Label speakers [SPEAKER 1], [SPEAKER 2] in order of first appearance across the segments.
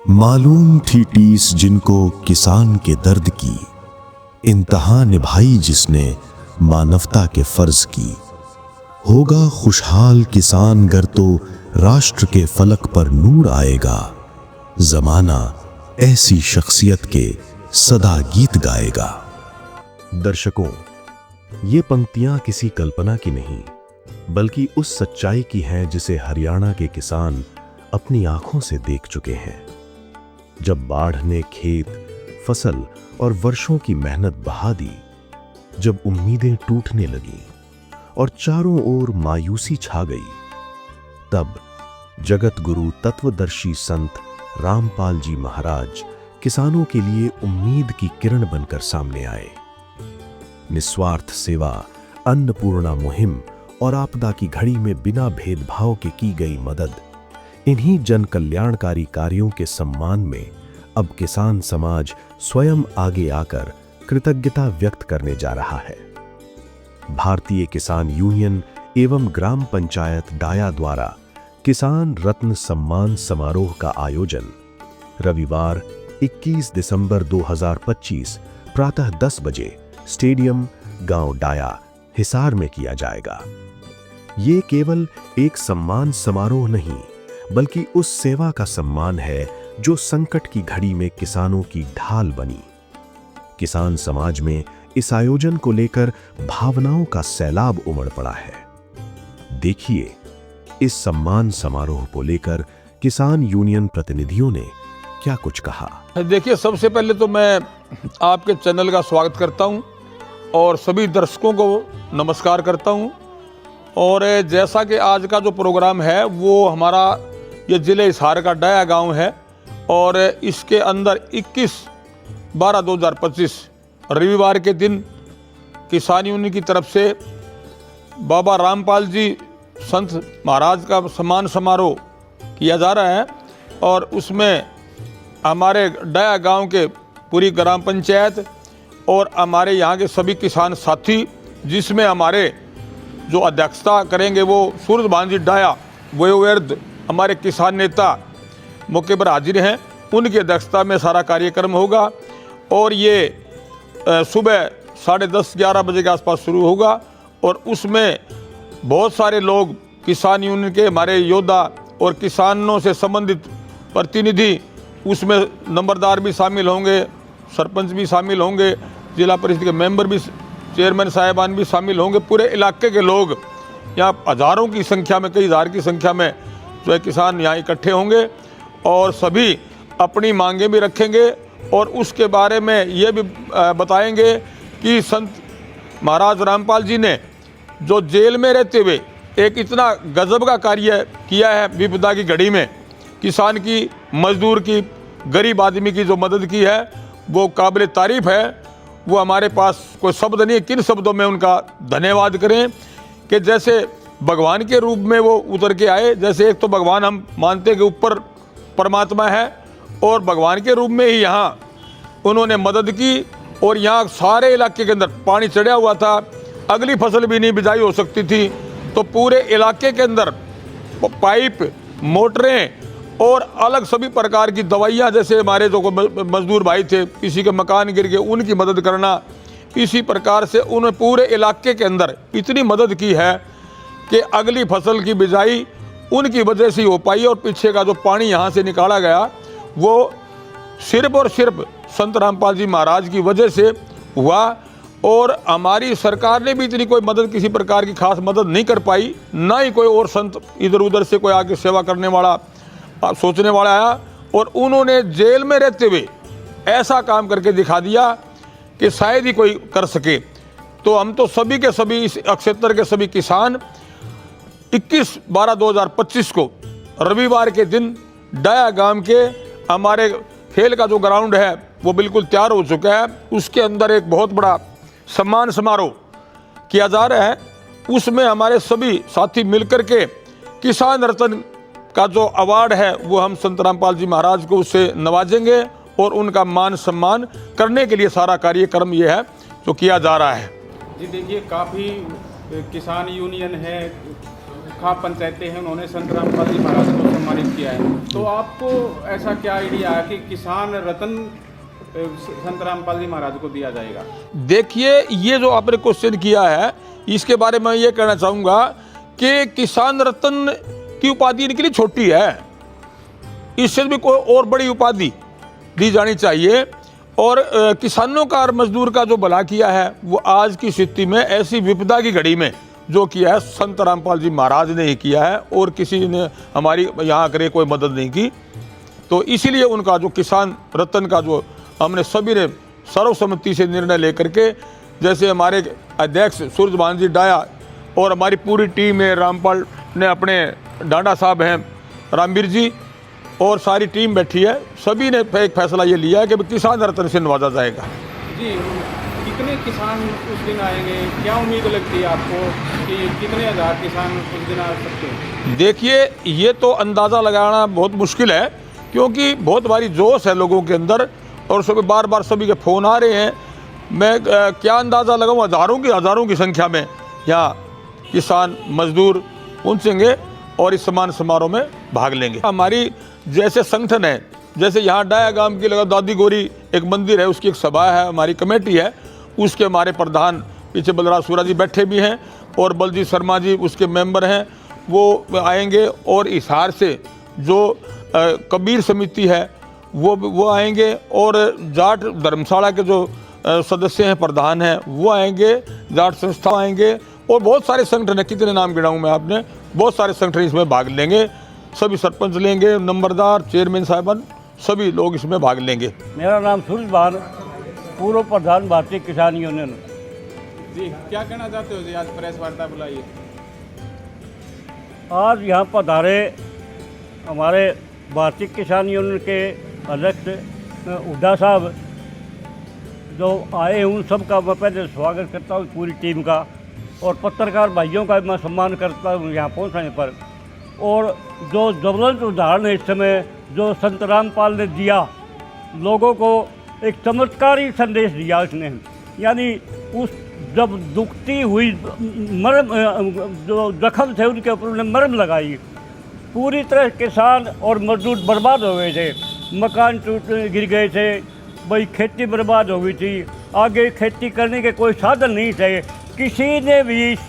[SPEAKER 1] मालूम थी टीस जिनको किसान के दर्द की, इंतहा निभाई जिसने मानवता के फर्ज की। होगा खुशहाल किसान गर तो राष्ट्र के फलक पर नूर आएगा, जमाना ऐसी शख्सियत के सदा गीत गाएगा। दर्शकों, ये पंक्तियां किसी कल्पना की नहीं बल्कि उस सच्चाई की हैं जिसे हरियाणा के किसान अपनी आंखों से देख चुके हैं। जब बाढ़ ने खेत, फसल और वर्षों की मेहनत बहा दी, जब उम्मीदें टूटने लगीं और चारों ओर मायूसी छा गई, तब जगत गुरु तत्वदर्शी संत रामपाल जी महाराज किसानों के लिए उम्मीद की किरण बनकर सामने आए। निस्वार्थ सेवा, अन्नपूर्णा मुहिम और आपदा की घड़ी में बिना भेदभाव के की गई मदद, इन्हीं जन कल्याणकारी कार्यों के सम्मान में अब किसान समाज स्वयं आगे आकर कृतज्ञता व्यक्त करने जा रहा है। भारतीय किसान यूनियन एवं ग्राम पंचायत डाया द्वारा किसान रत्न सम्मान समारोह का आयोजन रविवार 21 दिसंबर 2025 प्रातः 10 बजे स्टेडियम गांव डाया, हिसार में किया जाएगा। ये केवल एक सम्मान समारोह नहीं बल्कि उस सेवा का सम्मान है जो संकट की घड़ी में किसानों की ढाल बनी। किसान समाज में इस आयोजन को लेकर भावनाओं का सैलाब उमड़ पड़ा है। देखिए, इस सम्मान समारोह को लेकर किसान यूनियन प्रतिनिधियों ने क्या कुछ कहा।
[SPEAKER 2] देखिए, सबसे पहले तो मैं आपके चैनल का स्वागत करता हूं और सभी दर्शकों को नमस्कार करता हूं। और जैसा कि आज का जो प्रोग्राम है वो हमारा ये जिले हिसार का डाया गांव है और इसके अंदर 21/12/2025 रविवार के दिन किसान यूनियन की तरफ से बाबा रामपाल जी संत महाराज का सम्मान समारोह किया जा रहा है। और उसमें हमारे डाया गांव के पूरी ग्राम पंचायत और हमारे यहाँ के सभी किसान साथी, जिसमें हमारे जो अध्यक्षता करेंगे वो सूरजभान जी डाया वयोवृद्ध हमारे किसान नेता मौके पर हाजिर हैं, उनकी अध्यक्षता में सारा कार्यक्रम होगा। और ये सुबह 10:30-11 बजे के आसपास शुरू होगा और उसमें बहुत सारे लोग किसान यूनियन के हमारे योद्धा और किसानों से संबंधित प्रतिनिधि उसमें नंबरदार भी शामिल होंगे, सरपंच भी शामिल होंगे, जिला परिषद के मेंबर भी, चेयरमैन साहिबान भी शामिल होंगे। पूरे इलाके के लोग यहाँ हज़ारों की संख्या में, कई हज़ार की संख्या में जो है किसान यहाँ इकट्ठे होंगे और सभी अपनी मांगें भी रखेंगे और उसके बारे में ये भी बताएंगे कि संत महाराज रामपाल जी ने जो जेल में रहते हुए एक इतना गजब का कार्य किया है, विपदा की घड़ी में किसान की, मजदूर की, गरीब आदमी की जो मदद की है वो काबिल तारीफ़ है। वो हमारे पास कोई शब्द नहीं है, किन शब्दों में उनका धन्यवाद करें कि जैसे भगवान के रूप में वो उतर के आए। जैसे एक तो भगवान हम मानते हैं कि ऊपर परमात्मा है और भगवान के रूप में ही यहाँ उन्होंने मदद की। और यहाँ सारे इलाके के अंदर पानी चढ़ा हुआ था, अगली फसल भी नहीं बिजाई हो सकती थी, तो पूरे इलाके के अंदर पाइप, मोटरें और अलग सभी प्रकार की दवाइयाँ, जैसे हमारे जो मजदूर भाई थे, किसी के मकान गिर गए, उनकी मदद करना, इसी प्रकार से उन्होंने पूरे इलाके के अंदर इतनी मदद की है कि अगली फसल की बिजाई उनकी वजह से ही हो पाई। और पीछे का जो पानी यहाँ से निकाला गया वो सिर्फ और सिर्फ संत रामपाल जी महाराज की वजह से हुआ। और हमारी सरकार ने भी इतनी कोई मदद, किसी प्रकार की खास मदद नहीं कर पाई, ना ही कोई और संत इधर उधर से कोई आके सेवा करने वाला, सोचने वाला आया। और उन्होंने जेल में रहते हुए ऐसा काम करके दिखा दिया कि शायद ही कोई कर सके। तो हम तो सभी के सभी, इस क्षेत्र के सभी किसान 21/12/2025 को रविवार के दिन डाया गांव के हमारे खेल का जो ग्राउंड है वो बिल्कुल तैयार हो चुका है, उसके अंदर एक बहुत बड़ा सम्मान समारोह किया जा रहा है। उसमें हमारे सभी साथी मिलकर के किसान रत्न का जो अवार्ड है वो हम संत रामपाल जी महाराज को उससे नवाजेंगे और उनका मान सम्मान करने के लिए सारा कार्यक्रम ये है जो किया जा रहा है।
[SPEAKER 3] जी देखिए, काफ़ी किसान यूनियन है, खाप पंचायतें हैं उन्होंने संत रामपाल जी महाराज को सम्मानित किया है। तो आपको ऐसा क्या आइडिया है कि किसान रत्न संत रामपाल जी महाराज को दिया जाएगा?
[SPEAKER 2] देखिए, ये जो आपने क्वेश्चन किया है इसके बारे में ये कहना चाहूँगा कि किसान रत्न की उपाधि इनके लिए छोटी है, इससे भी कोई और बड़ी उपाधि दी जानी चाहिए। और किसानों का और मजदूर का जो भला किया है वो आज की स्थिति में ऐसी विपदा की घड़ी में जो किया है संत रामपाल जी महाराज ने ही किया है और किसी ने हमारी यहाँ करे कोई मदद नहीं की। तो इसीलिए उनका जो किसान रत्न का जो हमने सभी ने सर्वसम्मति से निर्णय लेकर के, जैसे हमारे अध्यक्ष सूरजभान जी डाया और हमारी पूरी टीम है, रामपाल ने अपने डांडा साहब हैं, रामवीर जी और सारी टीम बैठी है, सभी ने एक फैसला ये लिया है कि किसान रत्न से नवाजा जाएगा।
[SPEAKER 3] जी, कितने किसान उस दिन आएंगे? क्या उम्मीद लगती है आपको कि कितने हज़ार किसान उस दिन आ सकते हैं?
[SPEAKER 2] देखिए, ये तो अंदाज़ा लगाना बहुत मुश्किल है क्योंकि बहुत भारी जोश है लोगों के अंदर और सभी बार बार सभी के फ़ोन आ रहे हैं। मैं क्या अंदाज़ा लगाऊँ, हज़ारों की संख्या में यहाँ किसान मजदूर पहुँचेंगे और इस सम्मान समारोह में भाग लेंगे। हमारी जैसे संगठन है, जैसे यहाँ डाया गांव की लगा दादी गोरी एक मंदिर है, उसकी एक सभा है, हमारी कमेटी है, उसके हमारे प्रधान पीछे बलराज सूरा जी बैठे भी हैं और बलजीत शर्मा जी उसके मेंबर हैं, वो आएंगे। और हिसार से जो कबीर समिति है वो आएंगे और जाट धर्मशाला के जो सदस्य हैं, प्रधान हैं, वो आएंगे, जाट संस्था आएंगे और बहुत सारे संगठन है, कितने नाम गिनाऊँ मैं आपने, बहुत सारे संगठन इसमें भाग लेंगे। सभी सरपंच लेंगे, नंबरदार, चेयरमैन साहिबान, सभी लोग इसमें भाग लेंगे।
[SPEAKER 4] मेरा नाम सूरजभान, पूर्व प्रधान भारतीय किसान यूनियन।
[SPEAKER 3] जी, क्या कहना चाहते हो जी, आज प्रेस वार्ता बुलाई है?
[SPEAKER 4] आज यहाँ पधारे हमारे भारतीय किसान यूनियन के अध्यक्ष हुड्डा साहब जो आए, उन सब का मैं पहले स्वागत करता हूँ, पूरी टीम का, और पत्रकार भाइयों का मैं सम्मान करता हूँ यहाँ पहुँचने पर। और जो ज्वलंत उदाहरण है इस समय जो संत रामपाल ने दिया, लोगों को एक चमत्कारी संदेश दिया उसने, यानी उस जब दुखती हुई मरम जो जख्म थे उनके ऊपर उन्हें मरम लगाई। पूरी तरह किसान और मजदूर बर्बाद हो गए थे, मकान गिर गए थे, भाई खेती बर्बाद हो गई थी, आगे खेती करने के कोई साधन नहीं थे। किसी ने भी इस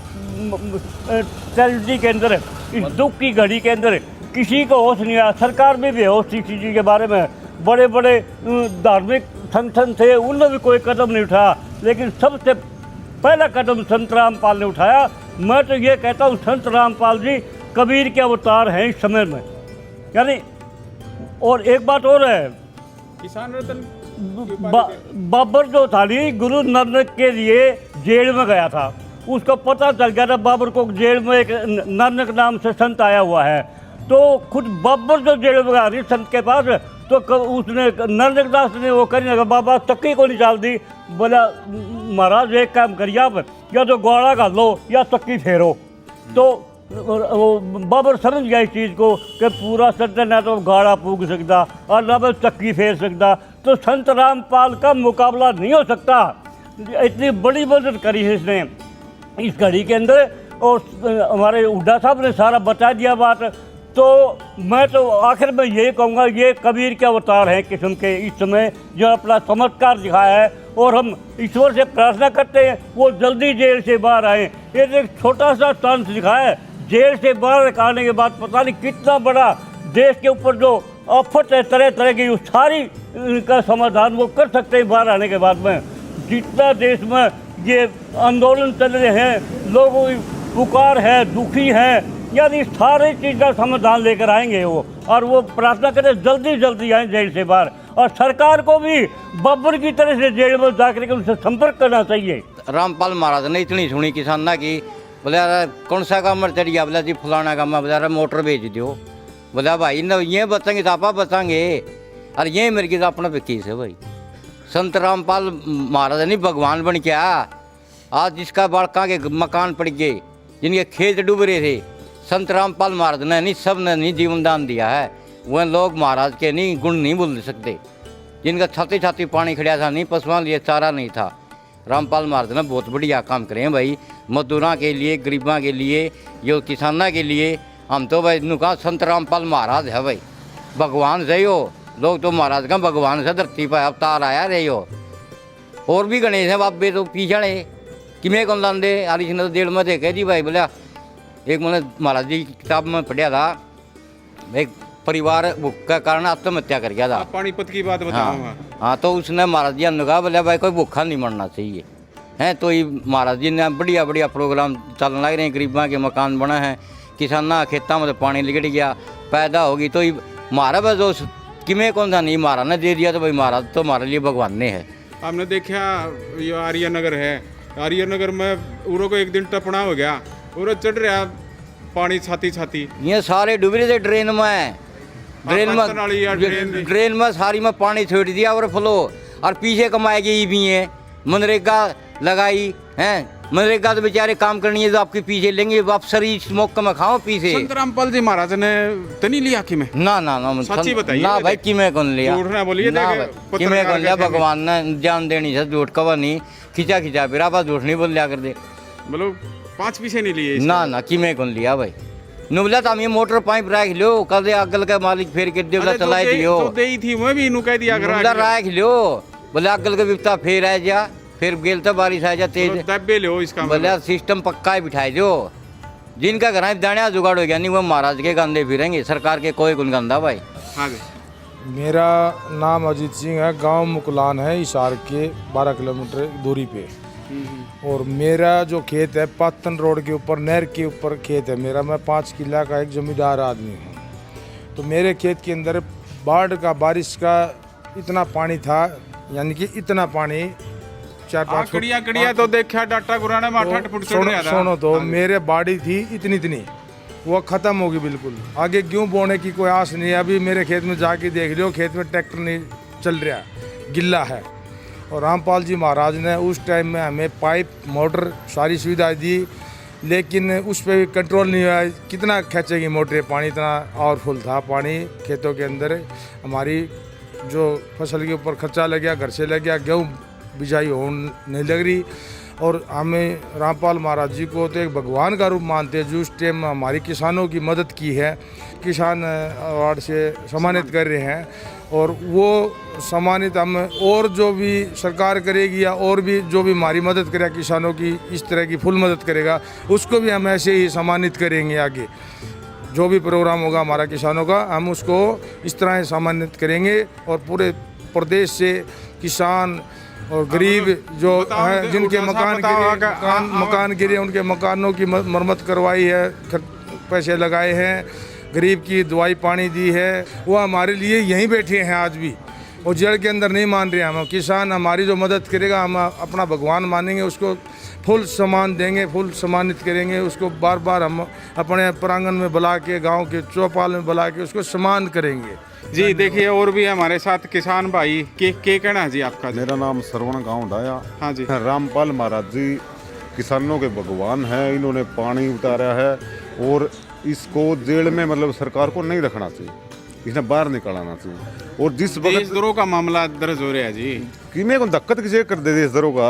[SPEAKER 4] ट्रेजेडी के अंदर, इस दुख की घड़ी के अंदर किसी को होश नहीं आया। सरकार में भी होश थी चीज़ के बारे में, बड़े बड़े धार्मिक संगठन थे, उन्होंने भी कोई कदम नहीं उठाया, लेकिन सबसे पहला कदम संत रामपाल ने उठाया। मैं तो ये कहता हूँ संत रामपाल जी कबीर के अवतार हैं इस समय में, यानी। और एक बात और है,
[SPEAKER 3] किसान रत्न
[SPEAKER 4] बाबर जो था नहीं, गुरु नानक के लिए जेल में गया था, उसको पता चल गया था बाबर को जेल में एक नानक नाम से संत आया हुआ है, तो खुद बाबर जो जेल में गया संत के पास, तो उसने नानक दास ने वो करने लगा, बाबा तक्की को निकाल दी, बोला महाराज एक काम करिए आप, या तो गौड़ा घाल लो या तक्की फेरो। तो वो बाबर समझ गया इस चीज़ को कि पूरा संत ना तो गाड़ा पूग सकता और ना बस तक्की फेर सकता, तो संत रामपाल का मुकाबला नहीं हो सकता। इतनी बड़ी मदद करी है इसने इस घड़ी के अंदर, और हमारे हुड्डा साहब ने सारा बता दिया बात। तो मैं तो आखिर में यही कहूँगा, ये कबीर के अवतार हैं किस्म के इस समय, जो अपना चमत्कार दिखाया है, और हम ईश्वर से प्रार्थना करते हैं वो जल्दी जेल से बाहर आए। ये एक छोटा सा चांस दिखाया है, जेल से बाहर आने के बाद पता नहीं कितना बड़ा देश के ऊपर जो आफत है तरह तरह की, उस सारी का समाधान वो कर सकते हैं बाहर आने के बाद में। जितना देश में ये आंदोलन चल रहे हैं, लोगों की पुकार है, दुखी हैं, यानी सारी चीज़ का समाधान लेकर आएंगे वो, और वो प्रार्थना करें जल्दी जल्दी आएँ जेल से बाहर। और सरकार को भी बाबर की तरह से जेल में जाकर के उनसे संपर्क करना चाहिए।
[SPEAKER 5] रामपाल महाराज ने इतनी सुनी किसाना की, बोले यार कौन सा काम चढ़िया, बोला जी फलाना काम, बोला यार मोटर भेज दो, बोला भाई न ये बचेंगे तो आप बचाएंगे, और ये मेरे की तो अपना किस है भाई। संत रामपाल महाराज नहीं भगवान बन के आया, आज जिसका बड़का के मकान पड़ गए, जिनके खेत डूब रहे थे, संत रामपाल महाराज ने नहीं, सब ने नहीं जीवन दान दिया है। वह लोग महाराज के नहीं गुण नहीं बोल सकते, जिनका छाती छाती पानी खड़ा था, नहीं पशुओं लिए चारा नहीं था, रामपाल महाराज ने बहुत बढ़िया काम करे हैं भाई, मजदूरों के लिए, गरीबों के लिए, जो किसानों के लिए। हम तो भाई नु कहा संत रामपाल महाराज है भाई, भगवान से हो। लोग तो महाराज का भगवान से धरती पर अवतार आया रहे हो। और भी गणेश हैं बाबे तो पीछे किमें कौन लाते आलिश ने तो डेढ़ में देखे जी भाई। बोला एक मैंने महाराज जी की किताब में पढ़ा था, एक परिवार भूख के कारण आत्महत्या कर गया था।
[SPEAKER 3] आप पानीपत की बात बताऊंगा।
[SPEAKER 5] हाँ, तो उसने महाराज जी ने कहा बोला भाई कोई भूखा नहीं मरना चाहिए हैं। तो ये महाराज जी ने बढ़िया बढ़िया प्रोग्राम चलने लग रहे हैं, गरीबों के मकान बना है, किसाना खेतों में तो पानी लिगड़ गया, पैदा होगी। तो ये मारा बस जो किमें कौन सा नहीं महाराज ने दे दिया, तो भाई महाराज तो हमारे लिए भगवान ने है।
[SPEAKER 3] हमने देखा ये आर्यनगर है, आर्यनगर में उरो को एक दिन टपना हो गया, उरो चढ़ रहा पानी छाती छाती,
[SPEAKER 5] ये सारे डूब रहे थे ड्रेन में, ड्रेन में सारी में पानी छोड़ दिया और फ्लो। और पीछे कमाई गई भी है, मनरेगा लगाई है, मनरेगा तो बेचारे काम करनी है तो आपके पीछे लेंगे, आप सरी स्मोक में खाओ पीछे।
[SPEAKER 3] संत रामपाल जी महाराज ने तो नहीं लिया कि में?
[SPEAKER 5] ना
[SPEAKER 3] सच्ची बताइए
[SPEAKER 5] ना भाई, किमें कौन लिया,
[SPEAKER 3] झूठ ना बोलिए,
[SPEAKER 5] किमें कौन लिया। भगवान ने जान देनी से झूठ कवा नहीं, खिंचा फिर आप झूठ नहीं बोल लिया कर दे।
[SPEAKER 3] बोलो 5 पीछे नहीं लिए
[SPEAKER 5] ना किमें कौन लिया भाई। नुबला तो ये मोटर पाइप रख लो, कल अगल का मालिक फेर कर दियो, चलाई दियो
[SPEAKER 3] तो दे ही थी, मैं भी इनु कह दिया कर
[SPEAKER 5] रख लो। बोले अगल का विपता फेर आ जा, फिर गेल तो बारिश आ जा तेज,
[SPEAKER 3] दबे लो इसका।
[SPEAKER 5] बोले सिस्टम पक्का ही बिठाए जो, जिनका घर दाने जुगाड़ हो गया नहीं वो महाराज के गंदे फिरेंगे, सरकार के कोई गुन गंदा भाई।
[SPEAKER 3] हाँ जी,
[SPEAKER 6] मेरा नाम अजीत सिंह है, गांव मुकलान है, हिसार के 12 किलोमीटर दूरी पे। और मेरा जो खेत है पातन रोड के ऊपर, नहर के ऊपर खेत है मेरा। मैं 5 किला का एक जमींदार आदमी हूँ। तो मेरे खेत के अंदर बाढ़ का, बारिश का इतना पानी था, यानी कि इतना पानी 4-5 फुट।
[SPEAKER 3] कड़िया तो देखा डाटा गुराने में 8-8 फुट चढ़ रहा था।
[SPEAKER 6] सुनो तो मेरे बाड़ी थी इतनी, वो ख़त्म होगी बिल्कुल। आगे क्यों बोने की कोई आस नहीं है। अभी मेरे खेत में जाके देख लियो, खेत में ट्रैक्टर नहीं चल रहा, गिल्ला है। और रामपाल जी महाराज ने उस टाइम में हमें पाइप, मोटर, सारी सुविधाएं दी, लेकिन उस पर भी कंट्रोल नहीं हुआ। कितना खींचेगी मोटरें, पानी इतना पावरफुल था पानी खेतों के अंदर। हमारी जो फसल के ऊपर खर्चा लग गया, घर से लग गया, गेहूँ बिजाई हो नहीं लग रही। और हमें रामपाल महाराज जी को तो एक भगवान का रूप मानते हैं, जो उस टाइम में हमारी किसानों की मदद की है, किसान अवार्ड से सम्मानित कर रहे हैं। और वो सम्मानित हम और जो भी सरकार करेगी या और भी जो भी हमारी मदद करेगा किसानों की, इस तरह की फुल मदद करेगा, उसको भी हम ऐसे ही सम्मानित करेंगे। आगे जो भी प्रोग्राम होगा हमारा किसानों का, हम उसको इस तरह ही सम्मानित करेंगे। और पूरे प्रदेश से किसान और गरीब जो हैं, जिनके मकान गिरे, उनके मकानों की मरम्मत करवाई है, पैसे लगाए हैं, गरीब की दवाई पानी दी है, वो हमारे लिए यहीं बैठे हैं आज भी। और जड़ के अंदर नहीं मान रहे हम। किसान हमारी जो मदद करेगा हम अपना भगवान मानेंगे, उसको फुल सम्मान देंगे, फुल सम्मानित करेंगे। उसको बार बार हम अपने प्रांगण में बुला के, गांव के चौपाल में बुला के उसको सम्मान करेंगे।
[SPEAKER 3] जी देखिए, और भी हमारे साथ किसान भाई के कहना है जी आपका?
[SPEAKER 7] मेरा नाम श्रवण गांव डाया।
[SPEAKER 3] हाँ जी,
[SPEAKER 7] रामपाल महाराज जी किसानों के भगवान हैं। इन्होंने पानी उतारा है और इसको जेल में मतलब सरकार को नहीं रखना चाहिए, इसने बाहर निकालना चाहिए। और जिस
[SPEAKER 3] देशद्रोह का मामला दर्ज हो रहा है जी,
[SPEAKER 7] कि मैं को दिक्कत किसे कर दे देशद्रोह का,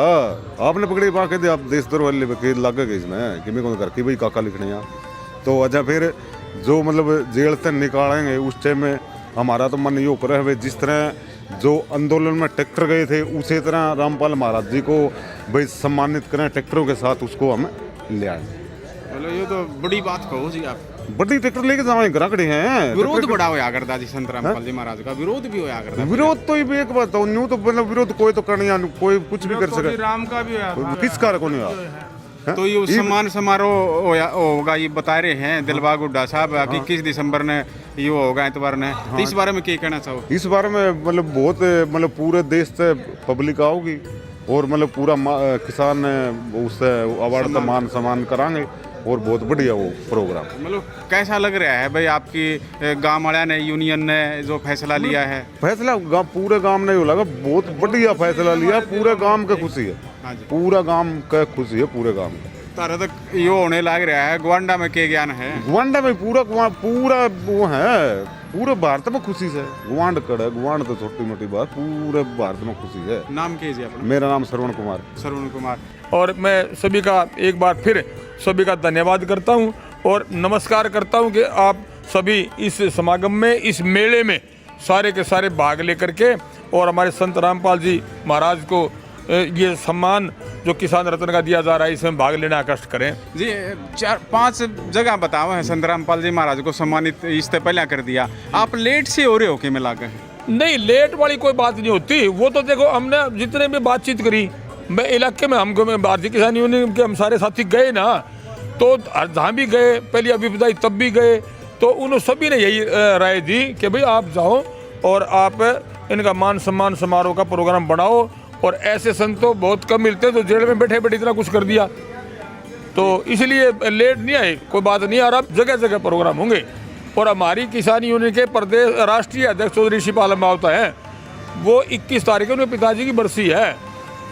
[SPEAKER 7] आपने पकड़े पा के दे, आप देशद्रोह वाले लग गए इसमें कि मैं को करके भाई काका लिखने यहाँ। तो अच्छा, फिर जो मतलब जेल से निकालेंगे उस टाइम में हमारा तो मन यो करे है, जिस तरह जो आंदोलन में ट्रैक्टर गए थे उसी तरह रामपाल महाराज जी को भाई सम्मानित करें, ट्रैक्टरों के साथ उसको हम ले आए।
[SPEAKER 3] चलो ये तो बड़ी बात कहो जी आप।
[SPEAKER 7] बड़ी ट्रैक्टर लेके जाए घर खड़े हैं।
[SPEAKER 3] विरोध बड़ा होया करता जी, संत रामपाल जी महाराज का विरोध भी होया करता।
[SPEAKER 7] विरोध तो एक बात हो, न्यू तो मतलब विरोध कोई तो करना, कोई कुछ भी कर सके।
[SPEAKER 6] राम का भी हुआ,
[SPEAKER 7] किस कार को नहीं हुआ।
[SPEAKER 3] तो ये सम्मान समारोह होगा, ये बता रहे हैं दिलबाग हुड्डा साहब कि 21 दिसंबर ने ये होगा इतवार ने। तो इस बारे में क्या कहना चाहो?
[SPEAKER 7] इस बारे में मतलब बहुत मतलब पूरे देश से पब्लिक आओगी और मतलब पूरा किसान उससे अवार्ड का मान सम्मान कराएंगे और बहुत बढ़िया वो प्रोग्राम।
[SPEAKER 3] मतलब कैसा लग रहा है भाई आपकी गाँव वाला ने, यूनियन ने जो फैसला लिया है?
[SPEAKER 7] फैसला पूरे गांव ने लगा बहुत बढ़िया फैसला लिया, पूरे गांव का खुशी है।
[SPEAKER 3] हाँ जी,
[SPEAKER 7] पूरा गांव का खुशी है, पूरे गांव का।
[SPEAKER 3] तारा तक ये होने लग रहा है। ग्वांडा में क्या ज्ञान है?
[SPEAKER 7] ग्वांडा में पूरा वो है, पूरे भारत में खुशी से गुवांड कड़े गुवांड तो छोटी मोटी बात, पूरे भारत में खुशी है।
[SPEAKER 3] नाम कीजिए अपना।
[SPEAKER 7] मेरा नाम श्रवण कुमार।
[SPEAKER 3] श्रवण कुमार।
[SPEAKER 2] और मैं सभी का एक बार फिर सभी का धन्यवाद करता हूं और नमस्कार करता हूं कि आप सभी इस समागम में, इस मेले में सारे के सारे भाग लेकर के और हमारे संत रामपाल जी महाराज को ये सम्मान जो किसान रत्न का दिया जा रहा है इसमें भाग लेना कष्ट करें।
[SPEAKER 3] जी 4-5 जगह बताओ है संत रामपाल जी महाराज को सम्मानित इससे पहले कर दिया, आप लेट से हो रहे हो कि मिला कर?
[SPEAKER 2] नहीं, लेट वाली कोई बात नहीं होती। वो तो देखो हमने जितने भी बातचीत करी, मैं इलाके में हमको भारतीय किसान यूनियन के हम सारे साथी गए ना, तो जहाँ भी गए पहली अभिपदाई तब भी गए, तो उन सभी ने यही राय दी कि भाई आप जाओ और आप इनका मान सम्मान समारोह का प्रोग्राम बनाओ। और ऐसे संत तो बहुत कम मिलते जो जेल में बैठे बैठे इतना कुछ कर दिया, तो इसलिए लेट नहीं आए, कोई बात नहीं आ रहा, जगह जगह प्रोग्राम होंगे। और हमारी किसान यूनियन के प्रदेश राष्ट्रीय अध्यक्ष चौधरी शिवपाल मावता हैं, वो 21 तारीख को उनके पिताजी की बरसी है,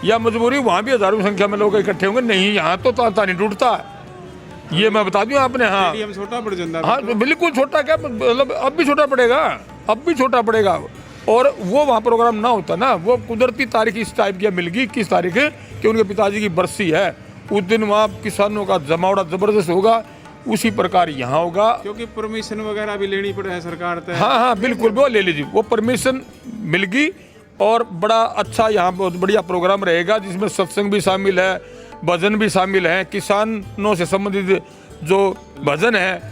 [SPEAKER 2] या मजबूरी वहाँ भी हजारों की संख्या में लोग इकट्ठे होंगे। नहीं, यहाँ तो तांता नहीं टूटता, ये मैं बता दूं आपने। हाँ,
[SPEAKER 3] छोटा पड़ जाता।
[SPEAKER 2] हाँ, बिल्कुल छोटा, क्या मतलब अब भी छोटा पड़ेगा, अब भी छोटा पड़ेगा। और वो वहाँ प्रोग्राम ना होता ना, वो कुदरती तारीख इस टाइप की मिल गई 21 तारीख कि उनके पिताजी की बरसी है, उस दिन वहाँ किसानों का जमावड़ा जबरदस्त होगा। उसी प्रकार यहाँ होगा,
[SPEAKER 3] क्योंकि परमिशन वगैरह भी लेनी पड़े है सरकार से।
[SPEAKER 2] हाँ हाँ बिल्कुल, वो ले लीजिए, वो परमिशन मिल गई। और बड़ा अच्छा यहाँ बहुत बढ़िया प्रोग्राम रहेगा, जिसमें सत्संग भी शामिल है, भजन भी शामिल है, किसानों से संबंधित जो भजन है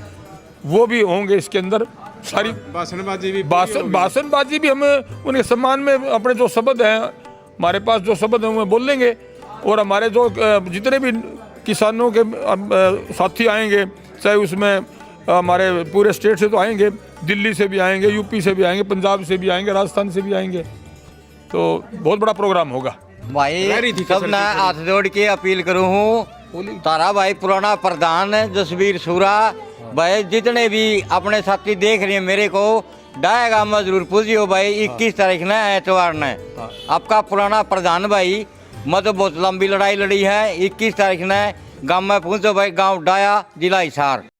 [SPEAKER 2] वो भी होंगे इसके अंदर। सारी
[SPEAKER 3] भाषणबाजी भी
[SPEAKER 2] भाषणबाजी भी हम उनके सम्मान में अपने जो शब्द हैं, हमारे पास जो शब्द हैं वो बोल लेंगे। और हमारे जो जितने भी किसानों के साथी आएंगे, चाहे उसमें हमारे पूरे स्टेट से तो आएंगे, दिल्ली से भी आएंगे, यूपी से भी आएंगे, पंजाब से भी आएंगे, राजस्थान से भी आएंगे, तो बहुत बड़ा प्रोग्राम होगा
[SPEAKER 5] भाई। सब ना हाथ जोड़ के अपील करूँ हूँ, तारा भाई पुराना प्रधान जसवीर सूरा भाई, जितने भी अपने साथी देख रहे हैं मेरे को, डायगा में जरूर पूछियो भाई। 21 तारीख ने एतवार ने आपका पुराना प्रधान भाई, मैं तो बहुत लंबी लड़ाई लड़ी है। 21 तारीख ने गाँव में पहुँचो भाई, गाँव डाया, जिला हिसार।